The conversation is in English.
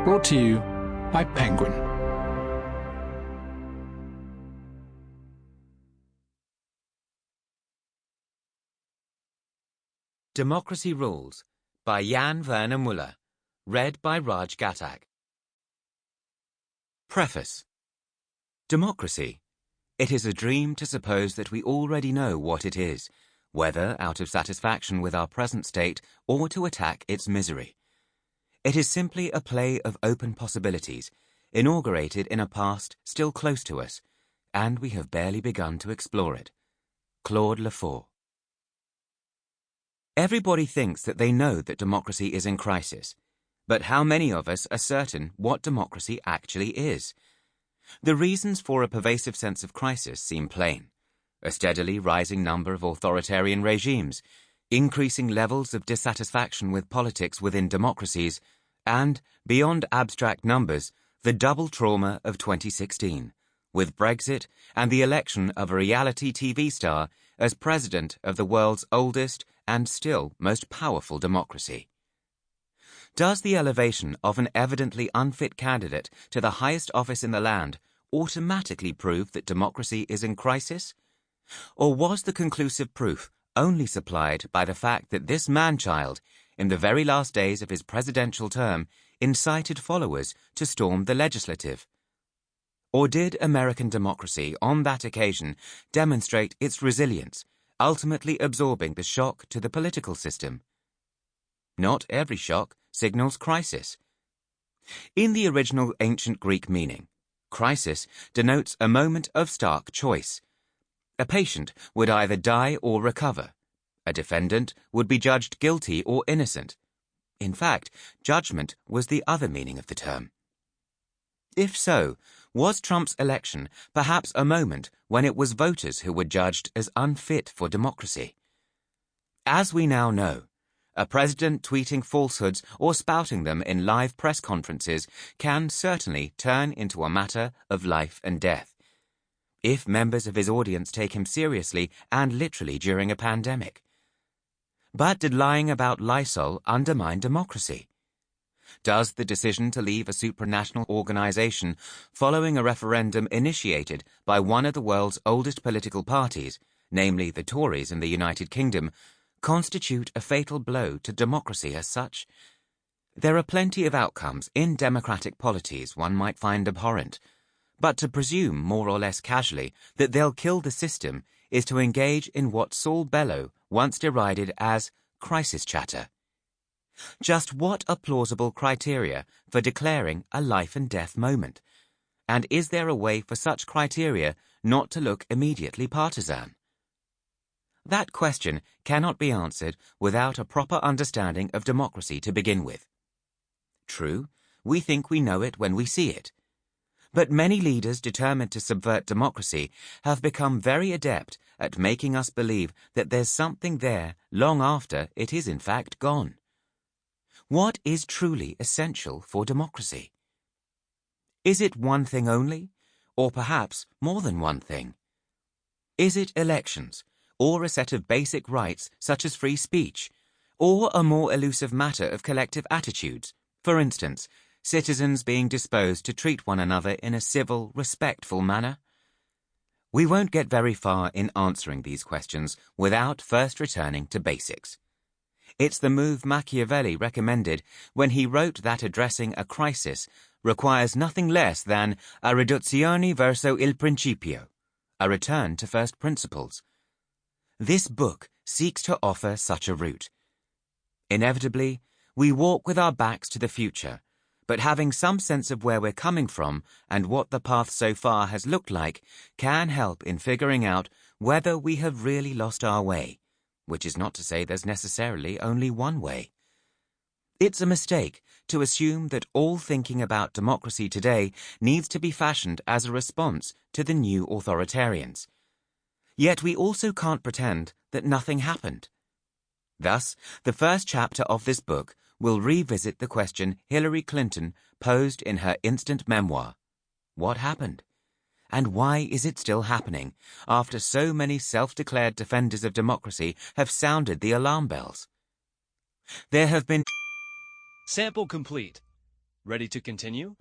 Brought to you by Penguin. Democracy Rules by Jan-Werner Müller. Read by Raj Ghatak. Preface. Democracy. It is a dream to suppose that we already know what it is, whether out of satisfaction with our present state or to attack its misery. It is simply a play of open possibilities, inaugurated in a past still close to us, and we have barely begun to explore it. Claude Lefort. Everybody thinks that they know that democracy is in crisis, but how many of us are certain what democracy actually is? The reasons for a pervasive sense of crisis seem plain. A steadily rising number of authoritarian regimes, increasing levels of dissatisfaction with politics within democracies, and, beyond abstract numbers, the double trauma of 2016, with Brexit and the election of a reality TV star as president of the world's oldest and still most powerful democracy. Does the elevation of an evidently unfit candidate to the highest office in the land automatically prove that democracy is in crisis? Or was the conclusive proof only supplied by the fact that this man-child, in the very last days of his presidential term, incited followers to storm the legislative? Or did American democracy on that occasion demonstrate its resilience, ultimately absorbing the shock to the political system? Not every shock signals crisis. In the original ancient Greek meaning, crisis denotes a moment of stark choice. A patient would either die or recover. A defendant would be judged guilty or innocent. In fact, judgment was the other meaning of the term. If so, was Trump's election perhaps a moment when it was voters who were judged as unfit for democracy? As we now know, a president tweeting falsehoods or spouting them in live press conferences can certainly turn into a matter of life and death, if members of his audience take him seriously and literally during a pandemic. But did lying about Lysol undermine democracy? Does the decision to leave a supranational organization following a referendum initiated by one of the world's oldest political parties, namely the Tories in the United Kingdom, constitute a fatal blow to democracy as such? There are plenty of outcomes in democratic polities one might find abhorrent, but to presume more or less casually that they'll kill the system is to engage in what Saul Bellow once derided as crisis chatter. Just what are plausible criteria for declaring a life and death moment? And is there a way for such criteria not to look immediately partisan? That question cannot be answered without a proper understanding of democracy to begin with. True, we think we know it when we see it. But many leaders determined to subvert democracy have become very adept at making us believe that there's something there long after it is in fact gone. What is truly essential for democracy? Is it one thing only, or perhaps more than one thing? Is it elections, or a set of basic rights such as free speech, or a more elusive matter of collective attitudes, for instance, citizens being disposed to treat one another in a civil, respectful manner? We won't get very far in answering these questions without first returning to basics. It's the move Machiavelli recommended when he wrote that addressing a crisis requires nothing less than a riduzione verso il principio, a return to first principles. This book seeks to offer such a route. Inevitably, we walk with our backs to the future, but having some sense of where we're coming from and what the path so far has looked like can help in figuring out whether we have really lost our way, which is not to say there's necessarily only one way. It's a mistake to assume that all thinking about democracy today needs to be fashioned as a response to the new authoritarians. Yet we also can't pretend that nothing happened. Thus, the first chapter of this book will revisit the question Hillary Clinton posed in her instant memoir. What happened? And why is it still happening after so many self-declared defenders of democracy have sounded the alarm bells? There have been... Sample complete. Ready to continue?